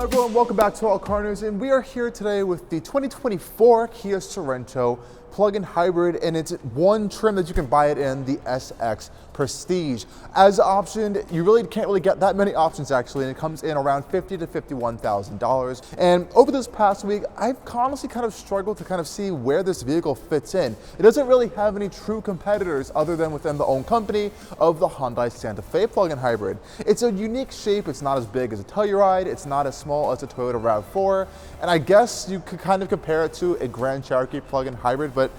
everyone, welcome back to Allcarnews, and we are here today with the 2024 Kia Sorento plug-in hybrid, and it's one trim that you can buy it in, the SX Prestige. As optioned, you really can't get that many options actually, and it comes in around $50,000 to $51,000. And over this past week, I've honestly kind of struggled to see where this vehicle fits in. It doesn't really have any true competitors other than within the own company of the Hyundai Santa Fe plug-in hybrid. It's a unique shape. It's not as big as a Telluride. It's not as small as a Toyota RAV4. And I guess you could kind of compare it to a Grand Cherokee plug-in hybrid, but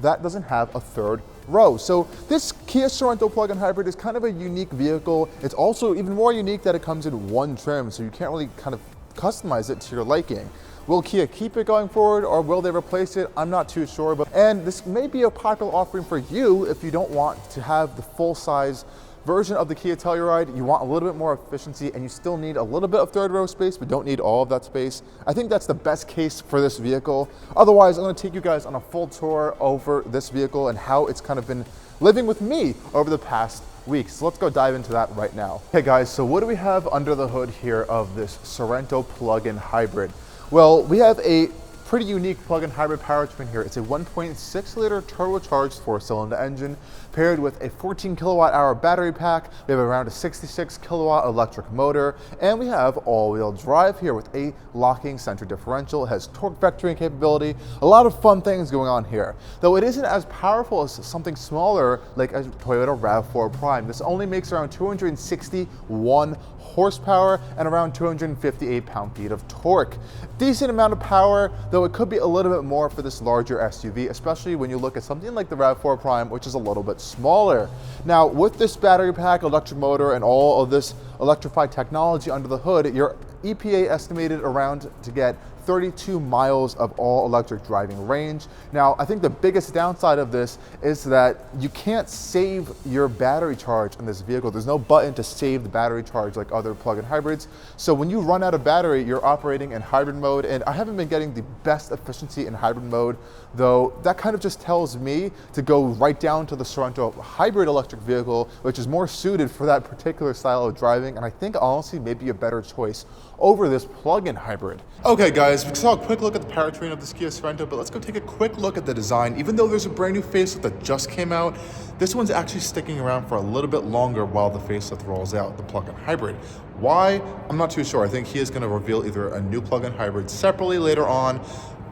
that doesn't have a third row. So this Kia Sorento plug-in hybrid is kind of a unique vehicle. It's also even more unique that it comes in one trim, so you can't really kind of customize it to your liking. Will Kia keep it going forward, or will they replace it? I'm not too sure, and this may be a popular offering for you if you don't want to have the full-size version of the Kia Telluride. You want a little bit more efficiency and you still need a little bit of third row space, but don't need all of that space. I think that's the best case for this vehicle. Otherwise, I'm going to take you guys on a full tour over this vehicle and how it's kind of been living with me over the past week. So let's go dive into that right now. Hey guys, so what do we have under the hood here of this Sorento plug-in hybrid? Well, we have a pretty unique plug-in hybrid powertrain here. It's a 1.6 liter turbocharged 4-cylinder engine paired with a 14 kilowatt hour battery pack. We have around a 66 kilowatt electric motor, and we have all-wheel drive here with a locking center differential. It has torque vectoring capability. A lot of fun things going on here. Though it isn't as powerful as something smaller like a Toyota RAV4 Prime. This only makes around 261 horsepower and around 258 pound-feet of torque. Decent amount of power, though it could be a little bit more for this larger SUV, especially when you look at something like the RAV4 Prime, which is a little bit smaller. Now, with this battery pack, electric motor, and all of this electrified technology under the hood, your EPA estimated around to get 32 miles of all-electric driving range. Now, I think the biggest downside of this is that you can't save your battery charge in this vehicle. There's no button to save the battery charge like other plug-in hybrids. So when you run out of battery, you're operating in hybrid mode, and I haven't been getting the best efficiency in hybrid mode, though that kind of just tells me to go right down to the Sorento hybrid electric vehicle, which is more suited for that particular style of driving, and I think honestly maybe a better choice over this plug-in hybrid. Okay guys, we saw a quick look at the powertrain of this Kia Sorento, but let's go take a quick look at the design. Even though there's a brand new facelift that just came out, this one's actually sticking around for a little bit longer while the facelift rolls out, the plug-in hybrid. Why? I'm not too sure. I think Kia is going to reveal either a new plug-in hybrid separately later on,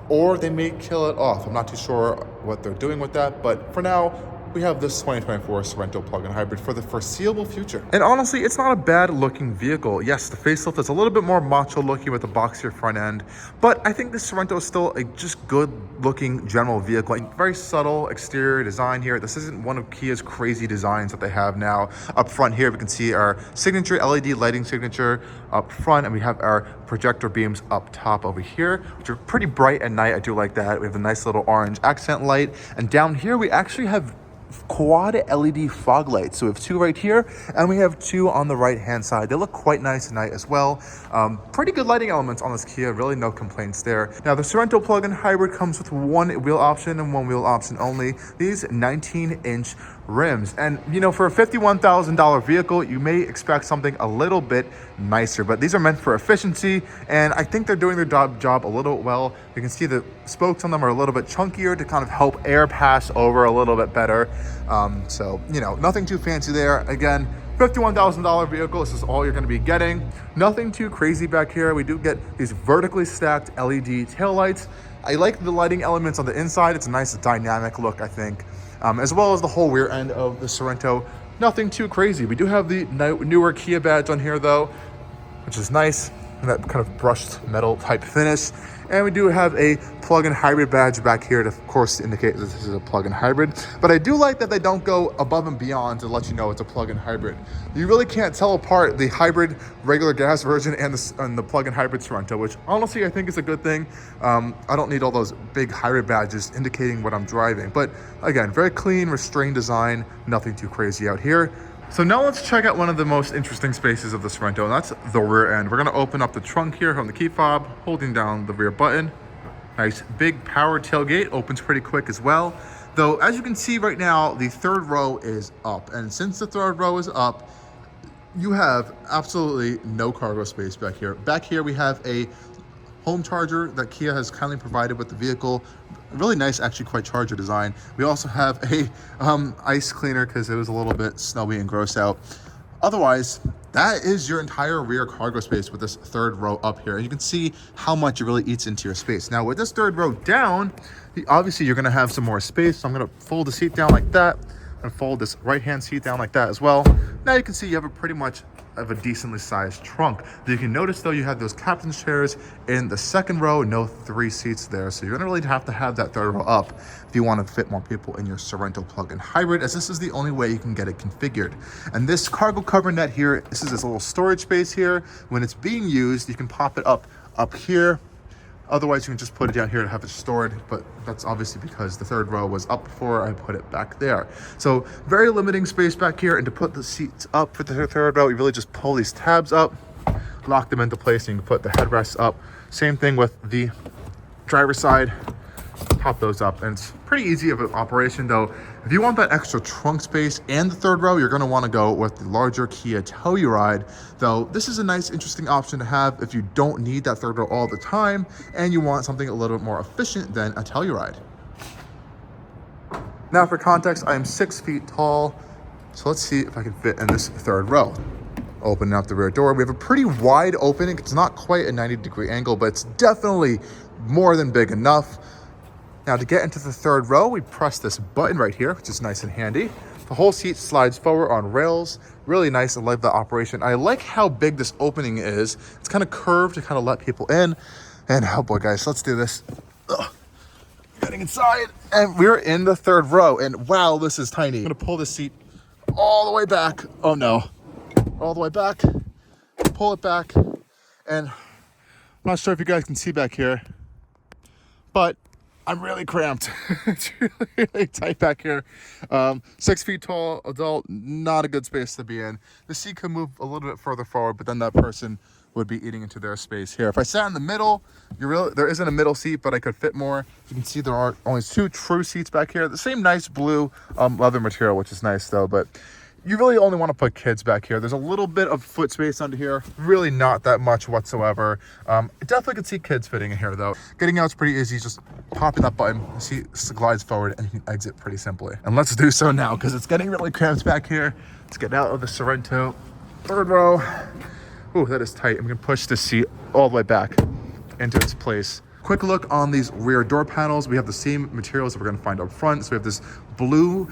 or they may kill it off. I'm not too sure what they're doing with that, but for now, we have this 2024 Sorento plug-in hybrid for the foreseeable future. And honestly, it's not a bad looking vehicle. Yes, the facelift is a little bit more macho looking with the boxier front end, but I think this Sorento is still a just good looking general vehicle. Like, very subtle exterior design here. This isn't one of Kia's crazy designs that they have now. Up front here, we can see our signature LED lighting signature up front, and we have our projector beams up top over here, which are pretty bright at night. I do like that. We have a nice little orange accent light, and down here we actually have quad LED fog lights. So we have two right here, and we have two on the right hand side. They look quite nice at night as well. Pretty good lighting elements on this Kia, really no complaints there. Now the Sorento plug-in hybrid comes with one wheel option and one wheel option only. These 19-inch rims, and you know, for a $51,000 vehicle, you may expect something a little bit nicer, but these are meant for efficiency, and I think they're doing their job a little well. You can see the spokes on them are a little bit chunkier to kind of help air pass over a little bit better. So, you know, nothing too fancy there. Again, $51,000 vehicle, this is all you're going to be getting. Nothing too crazy back here. We do get these vertically stacked LED taillights. I like the lighting elements on the inside. It's a nice dynamic look, I think. As well as the whole rear end of the Sorento. Nothing too crazy. We do have the newer Kia badge on here though, which is nice, and that kind of brushed metal type finish. And we do have a plug-in hybrid badge back here to, of course, indicate that this is a plug-in hybrid. But I do like that they don't go above and beyond to let you know it's a plug-in hybrid. You really can't tell apart the hybrid regular gas version and the plug-in hybrid Sorento, which honestly I think is a good thing. I don't need all those big hybrid badges indicating what I'm driving. But again, very clean, restrained design, nothing too crazy out here. So now let's check out one of the most interesting spaces of the Sorento, and that's the rear end. We're gonna open up the trunk here from the key fob, holding down the rear button. Nice big power tailgate, opens pretty quick as well. Though, as you can see right now, the third row is up. And since the third row is up, you have absolutely no cargo space back here. Back here we have a home charger that Kia has kindly provided with the vehicle. Really nice, actually, quite charger design. We also have a ice cleaner because it was a little bit snowy and gross out. Otherwise, that is your entire rear cargo space with this third row up here. And you can see how much it really eats into your space. Now with this third row down, obviously you're gonna have some more space. So I'm gonna fold the seat down like that and fold this right-hand seat down like that as well. Now you can see you have a pretty much of a decently sized trunk. You can notice though you have those captain's chairs in the second row, no 3 seats there. So you're gonna really have to have that third row up if you want to fit more people in your Sorento plug-in hybrid, as this is the only way you can get it configured. And this cargo cover net here, this is this little storage space here. When it's being used, you can pop it up here. Otherwise, you can just put it down here to have it stored, but that's obviously because the third row was up before I put it back there. So very limiting space back here, and to put the seats up for the third row, you really just pull these tabs up, lock them into place, and you can put the headrests up. Same thing with the driver's side, pop those up, and it's pretty easy of an operation though. If you want that extra trunk space and the third row, you're gonna wanna go with the larger Kia Telluride, though this is a nice, interesting option to have if you don't need that third row all the time and you want something a little bit more efficient than a Telluride. Now for context, I am 6 feet tall, so let's see if I can fit in this third row. Opening up the rear door, we have a pretty wide opening. It's not quite a 90-degree angle, but it's definitely more than big enough. Now to get into the third row, we press this button right here, which is nice and handy. The whole seat slides forward on rails. Really nice. I love the operation. I like how big this opening is. It's kind of curved to kind of let people in. And oh boy, guys, let's do this. Ugh. Getting inside, and we're in the third row. And wow, this is tiny. I'm gonna pull this seat all the way back. Oh no, all the way back. Pull it back, and I'm not sure if you guys can see back here, but I'm really cramped. It's really tight back here. 6 feet tall, adult, not a good space to be in. The seat could move a little bit further forward, but then that person would be eating into their space here. If I sat in the middle, there isn't a middle seat, but I could fit more. You can see there are only 2 true seats back here. The same nice blue leather material, which is nice though, but you really only want to put kids back here. There's a little bit of foot space under here, really not that much whatsoever. Definitely could see kids fitting in here though. Getting out is pretty easy, just popping that button, the seat slides forward and you can exit pretty simply. And let's do so now because it's getting really cramped back here. Let's get out of the Sorento third row. Ooh, that is tight. I'm gonna push this seat all the way back into its place. Quick look on these rear door panels. We have the same materials that we're gonna find up front. So we have this blue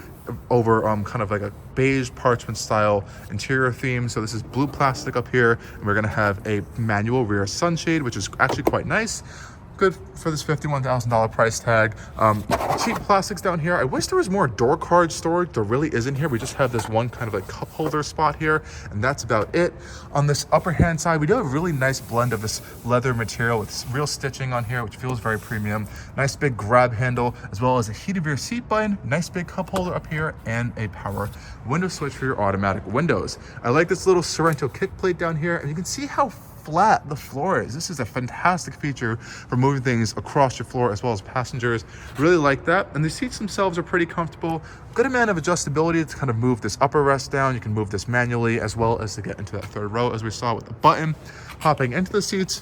over kind of like a beige parchment style interior theme. So this is blue plastic up here, and we're gonna have a manual rear sunshade, which is actually quite nice. Good for this $51,000 price tag. Cheap plastics down here. I wish there was more door card storage. There really isn't here. We just have this one kind of like cup holder spot here, and that's about it. On this upper hand side, we do have a really nice blend of this leather material with real stitching on here, which feels very premium. Nice big grab handle, as well as a heated rear seat button, nice big cup holder up here, and a power window switch for your automatic windows. I like this little Sorento kick plate down here, and you can see how flat the floor is. This is a fantastic feature for moving things across your floor as well as passengers. Really like that. And the seats themselves are pretty comfortable. Good amount of adjustability to kind of move this upper rest down. You can move this manually as well as to get into that third row, as we saw with the button. Hopping into the seats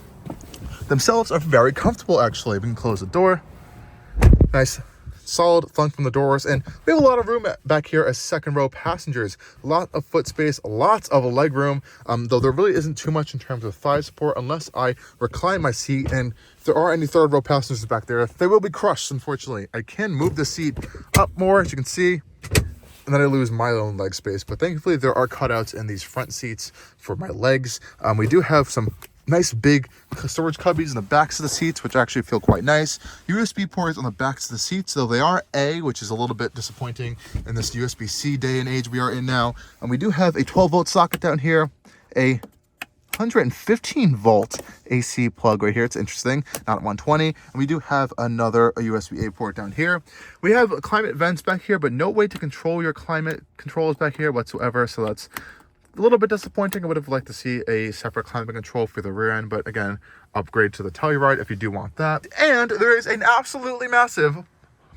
themselves are very comfortable actually. We can close the door. Nice solid thunk from the doors, and we have a lot of room back here as second row passengers. A lot of foot space, lots of leg room, though there really isn't too much in terms of thigh support unless I recline my seat. And if there are any third row passengers back there, they will be crushed, unfortunately. I can move the seat up more, as you can see, and then I lose my own leg space, but thankfully there are cutouts in these front seats for my legs. We do have some nice big storage cubbies in the backs of the seats, which actually feel quite nice. USB ports on the backs of the seats, though they are A, which is a little bit disappointing in this USB-C day and age we are in now. And we do have a 12-volt socket down here, a 115-volt AC plug right here. It's interesting, not at 120. And we do have a USB-A port down here. We have climate vents back here, but no way to control your climate controls back here whatsoever. So that's a little bit disappointing. I would have liked to see a separate climate control for the rear end, but again, upgrade to the Telluride if you do want that. And there is an absolutely massive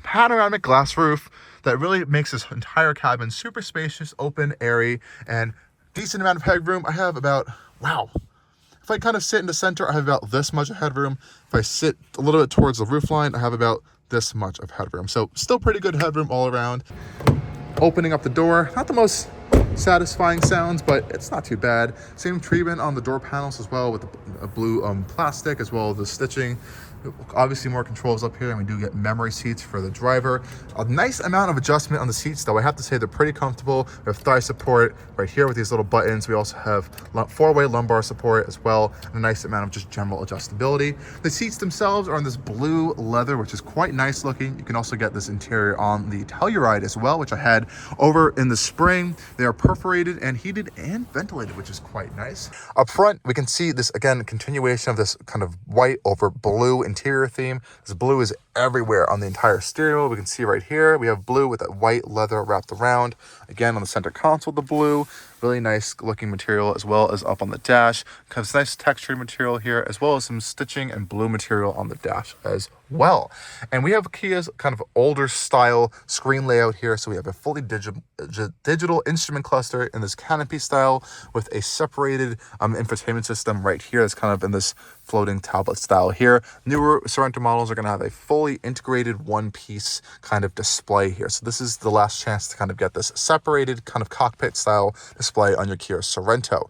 panoramic glass roof that really makes this entire cabin super spacious, open, airy, and decent amount of headroom. I have about, wow. If I kind of sit in the center, I have about this much of headroom. If I sit a little bit towards the roof line, I have about this much of headroom. So still pretty good headroom all around. Opening up the door, not the most satisfying sounds, but it's not too bad. Same treatment on the door panels as well, with the blue plastic, as well as the stitching. Obviously more controls up here, and we do get memory seats for the driver. A nice amount of adjustment on the seats, though. I have to say they're pretty comfortable. We have thigh support right here with these little buttons. We also have four-way lumbar support as well, and a nice amount of just general adjustability. The seats themselves are in this blue leather, which is quite nice looking. You can also get this interior on the Telluride as well, which I had over in the spring. They are perforated and heated and ventilated, which is quite nice. Up front, we can see this, again, continuation of this kind of white over blue interior theme. This blue is everywhere on the entire steering wheel. We can see right here, we have blue with that white leather wrapped around. Again, on the center console, the blue. Really nice looking material, as well as up on the dash. Has nice textured material here, as well as some stitching and blue material on the dash as well. And we have Kia's kind of older style screen layout here. So we have a fully digital instrument cluster in this canopy style, with a separated infotainment system right here. That's kind of in this floating tablet style here. Newer Sorento models are going to have a fully integrated one-piece kind of display here. So this is the last chance to kind of get this separated kind of cockpit style display on your Kia Sorento.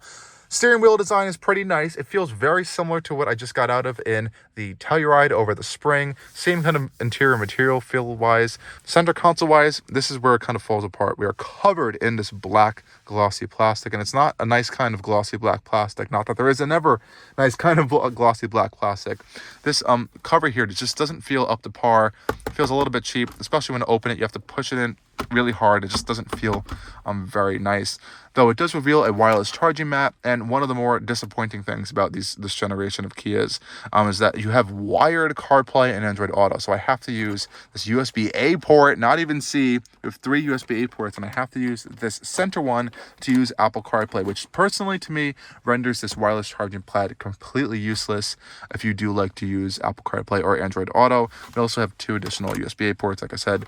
Steering wheel design is pretty nice. It feels very similar to what I just got out of in the Telluride over the spring. Same kind of interior material feel-wise. Center console-wise, this is where it kind of falls apart. We are covered in this black glossy plastic, and it's not a nice kind of glossy black plastic. Not that there is a never nice kind of glossy black plastic. This cover here just doesn't feel up to par. It feels a little bit cheap, especially when you open it. You have to push it in really hard. It just doesn't feel very nice. Though it does reveal a wireless charging mat, and one of the more disappointing things about this generation of Kias is that you have wired CarPlay and Android Auto. So I have to use this USB-A port, not even C. We have 3 USB-A ports, and I have to use this center one to use Apple CarPlay, which personally to me renders this wireless charging pad completely useless if you do like to use Apple CarPlay or Android Auto. We also have 2 additional USB-A ports, like I said,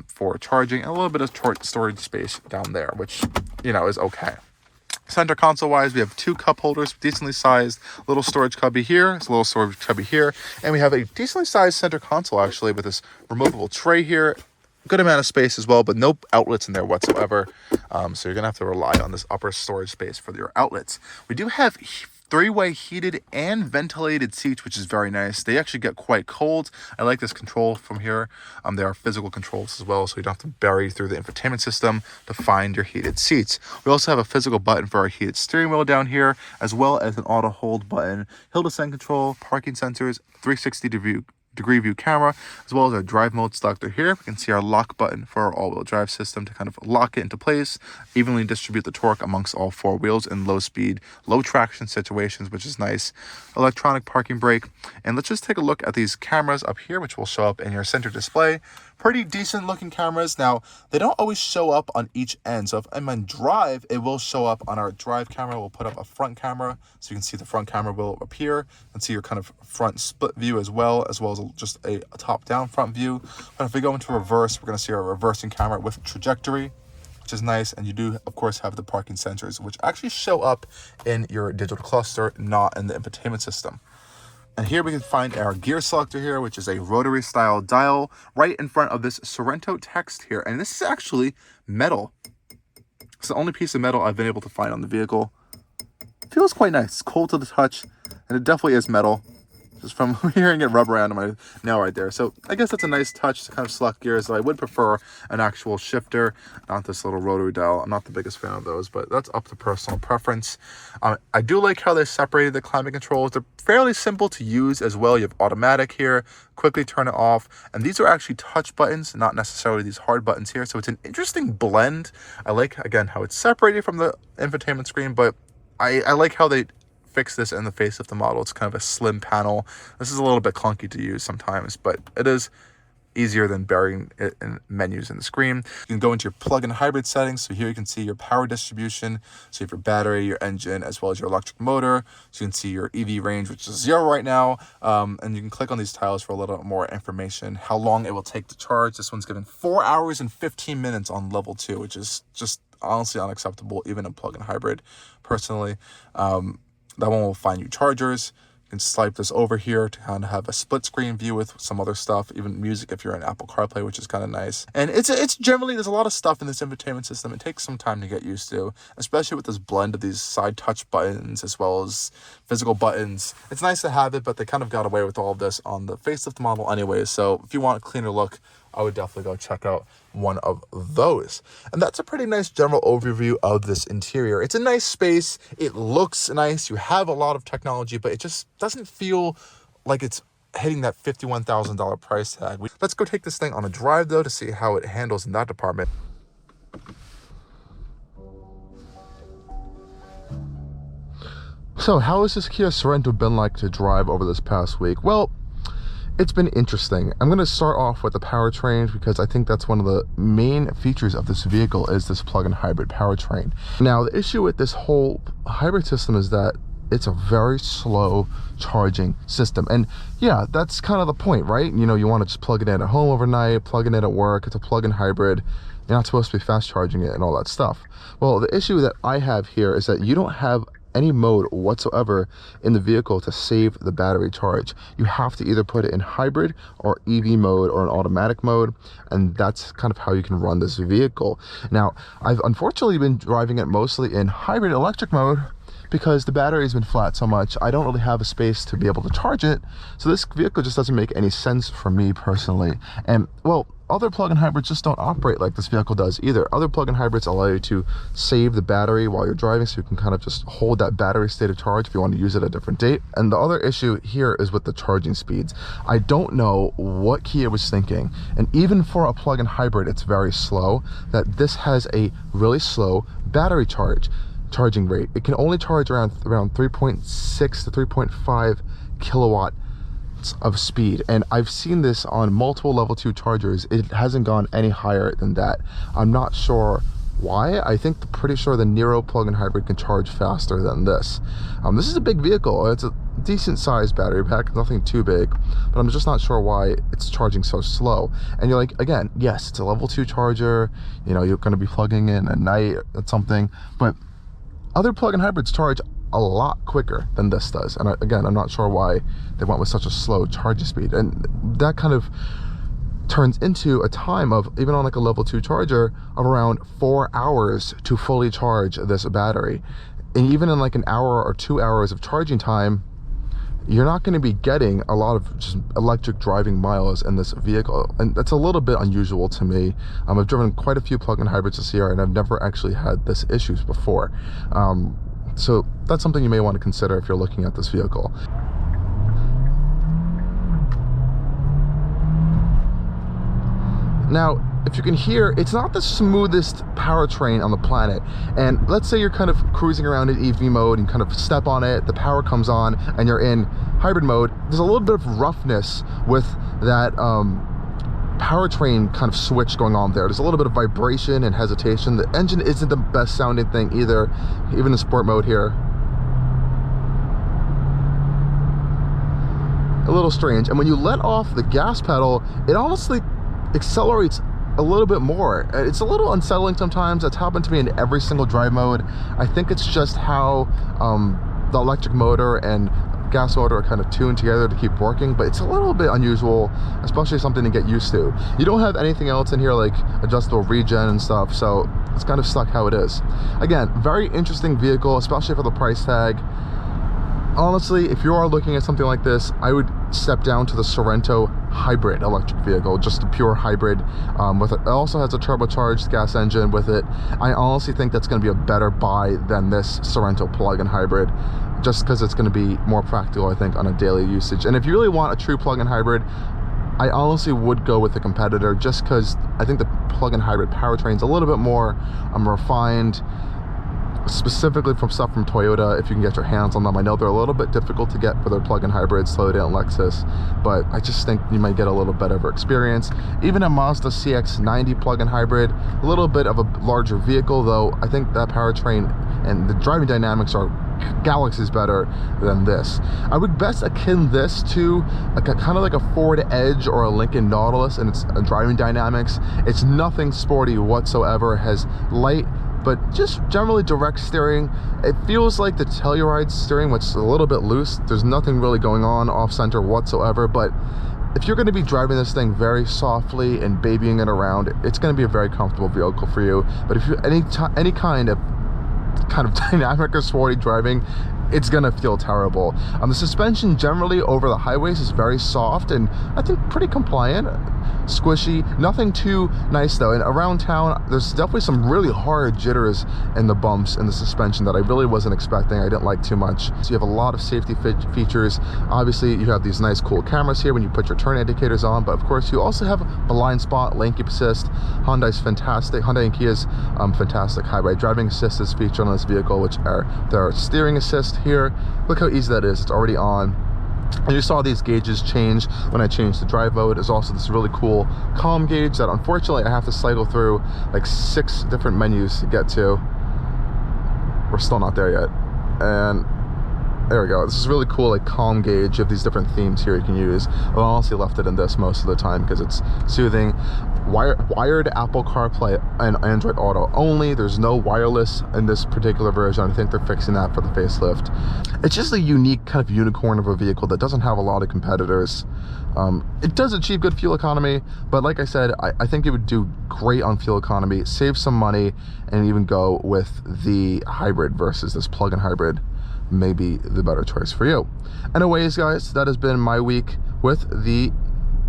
for charging, and a little bit of storage space down there, which, you know, is okay. Center console wise, we have 2 cup holders, decently sized, little storage cubby here, it's a little storage cubby here, and we have a decently sized center console actually, with this removable tray here. Good amount of space as well, but no outlets in there whatsoever. So you're gonna have to rely on this upper storage space for your outlets. We do have 3-way heated and ventilated seats, which is very nice. They actually get quite cold. I like this control from here. There are physical controls as well, so you don't have to bury through the infotainment system to find your heated seats. We also have a physical button for our heated steering wheel down here, as well as an auto hold button, hill descent control, parking sensors, 360-degree view camera, as well as our drive mode selector here. We can see our lock button for our all-wheel drive system to kind of lock it into place, evenly distribute the torque amongst all 4 wheels in low speed, low traction situations, which is nice. Electronic parking brake. And let's just take a look at these cameras up here, which will show up in your center display. Pretty decent looking cameras. Now, they don't always show up on each end. So if I'm on drive, it will show up on our drive camera. We'll put up a front camera, so you can see the front camera will appear and see your kind of front split view as well as just a top-down front view. But if we go into reverse, we're going to see our reversing camera with trajectory, which is nice. And you do, of course, have the parking sensors, which actually show up in your digital cluster, not in the infotainment system. And here we can find our gear selector here, which is a rotary style dial right in front of this Sorento text here. And this is actually metal. It's the only piece of metal I've been able to find on the vehicle. It feels quite nice. It's cold to the touch, and it definitely is metal, just from hearing it rub around on my nail right there. So I guess that's a nice touch to kind of select gears, though I would prefer an actual shifter, not this little rotary dial. I'm not the biggest fan of those, but that's up to personal preference. I do like how they separated the climate controls. They're fairly simple to use as well. You have automatic here, quickly turn it off, and these are actually touch buttons, not necessarily these hard buttons here. So it's an interesting blend. I like, again, how it's separated from the infotainment screen, but I like how they fix this in the face of the model. It's kind of a slim panel. This is a little bit clunky to use sometimes, but it is easier than burying it in menus in the screen. You can go into your plug-in hybrid settings. So here you can see your power distribution. So you have your battery, your engine, as well as your electric motor. So you can see your EV range, which is 0 right now. And you can click on these tiles for a little bit more information, how long it will take to charge. This one's given 4 hours and 15 minutes on level 2, which is just honestly unacceptable, even in plug-in hybrid, personally. That one will find you chargers. You can swipe this over here to kind of have a split screen view with some other stuff, even music if you're in Apple CarPlay, which is kind of nice. And it's generally, there's a lot of stuff in this infotainment system. It takes some time to get used to, especially with this blend of these side touch buttons as well as physical buttons. It's nice to have it, but they kind of got away with all of this on the facelift model anyways. So if you want a cleaner look, I would definitely go check out one of those. And that's a pretty nice general overview of this interior. It's a nice space. It looks nice. You have a lot of technology, but it just doesn't feel like it's hitting that $51,000 price tag. Let's go take this thing on a drive though to see how it handles in that department. So how has this Kia Sorento been like to drive over this past week? Well, it's been interesting. I'm going to start off with the powertrain because I think that's one of the main features of this vehicle is this plug-in hybrid powertrain. Now, the issue with this whole hybrid system is that it's a very slow charging system. And yeah, that's kind of the point, right? You know, you want to just plug it in at home overnight, plug it in at work. It's a plug-in hybrid. You're not supposed to be fast charging it and all that stuff. Well, the issue that I have here is that you don't have any mode whatsoever in the vehicle to save the battery charge. You have to either put it in hybrid or EV mode or an automatic mode, and that's kind of how you can run this vehicle. Now, I've unfortunately been driving it mostly in hybrid electric mode because the battery's been flat so much, I don't really have a space to be able to charge it. So this vehicle just doesn't make any sense for me personally. And well, other plug-in hybrids just don't operate like this vehicle does either. Other plug-in hybrids allow you to save the battery while you're driving, so you can kind of just hold that battery state of charge if you want to use it at a different date. And the other issue here is with the charging speeds. I don't know what Kia was thinking, and even for a plug-in hybrid, it's very slow, that this has a really slow battery charging rate. It can only charge around 3.6 to 3.5 kilowatt of speed, and I've seen this on multiple level 2 chargers. It hasn't gone any higher than that. I'm not sure why. I think pretty sure the Nero plug-in hybrid can charge faster than this. This is a big vehicle. It's a decent sized battery pack, nothing too big, but I'm just not sure why it's charging so slow. And you're like, again, yes, it's a level 2 charger, you know, you're going to be plugging in at night or something, but other plug-in hybrids charge a lot quicker than this does. And again, I'm not sure why they went with such a slow charging speed. And that kind of turns into a time of, even on like a level 2 charger, of around 4 hours to fully charge this battery. And even in like an hour or 2 hours of charging time, you're not going to be getting a lot of just electric driving miles in this vehicle, and that's a little bit unusual to me. I've driven quite a few plug-in hybrids this year, and I've never actually had this issues before. So that's something you may want to consider if you're looking at this vehicle. Now, if you can hear, it's not the smoothest powertrain on the planet. And let's say you're kind of cruising around in EV mode and kind of step on it, the power comes on, and you're in hybrid mode. There's a little bit of roughness with that powertrain kind of switch going on there. There's a little bit of vibration and hesitation. The engine isn't the best sounding thing either, even in sport mode here. A little strange. And when you let off the gas pedal, it honestly accelerates a little bit more. It's a little unsettling sometimes. That's happened to me in every single drive mode. I think it's just how the electric motor and gas motor are kind of tuned together to keep working, but it's a little bit unusual, especially something to get used to. You don't have anything else in here like adjustable regen and stuff, so it's kind of stuck how it is. Again, very interesting vehicle, especially for the price tag. Honestly, if you are looking at something like this, I would step down to the Sorento hybrid electric vehicle, just a pure hybrid. With it also has a turbocharged gas engine with it. I honestly think that's going to be a better buy than this Sorento plug-in hybrid, just because it's going to be more practical, I think, on a daily usage. And if you really want a true plug-in hybrid, I honestly would go with the competitor, just because I think the plug-in hybrid powertrain is a little bit more refined, specifically from stuff from Toyota, if you can get your hands on them. I know they're a little bit difficult to get for their plug-in hybrids, Toyota and Lexus, but I just think you might get a little bit of experience. Even a Mazda CX-90 plug-in hybrid, a little bit of a larger vehicle, though I think that powertrain and the driving dynamics are galaxies better than this. I would best akin this to kind of like a Ford Edge or a Lincoln Nautilus in its driving dynamics. It's nothing sporty whatsoever. It has light but just generally direct steering. It feels like the Telluride steering, which is a little bit loose. There's nothing really going on off center whatsoever, but if you're going to be driving this thing very softly and babying it around, it's going to be a very comfortable vehicle for you. But if you any kind of dynamic or sporty driving, it's gonna feel terrible. The suspension generally over the highways is very soft and I think pretty compliant, squishy, nothing too nice though. And around town, there's definitely some really hard jitters in the bumps in the suspension that I really wasn't expecting. I didn't like too much. So you have a lot of safety features. Obviously, you have these nice cool cameras here when you put your turn indicators on, but of course you also have blind spot, lane keep assist. Hyundai's fantastic, Hyundai and Kia's fantastic hybrid driving assist is featured on this vehicle, which are their steering assist here. Look how easy that is. It's already on. And you saw these gauges change when I changed the drive mode. There's also this really cool calm gauge that unfortunately I have to cycle through like 6 different menus to get to. We're still not there yet. And there we go. This is really cool, like calm gauge. You have these different themes here you can use. I honestly left it in this most of the time because it's soothing. Wired Apple CarPlay and Android Auto only. There's no wireless in this particular version. I think they're fixing that for the facelift. It's just a unique kind of unicorn of a vehicle that doesn't have a lot of competitors. It does achieve good fuel economy, but like I said, I think it would do great on fuel economy, save some money, and even go with the hybrid versus this plug-in hybrid. Maybe the better choice for you. Anyways, guys, that has been my week with the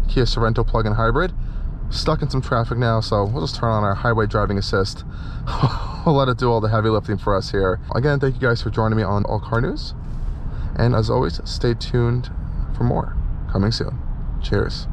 Kia Sorento plug-in hybrid. Stuck in some traffic now, so we'll just turn on our highway driving assist. We'll let it do all the heavy lifting for us here. Again, thank you guys for joining me on Allcarnews, and as always, stay tuned for more coming soon. Cheers.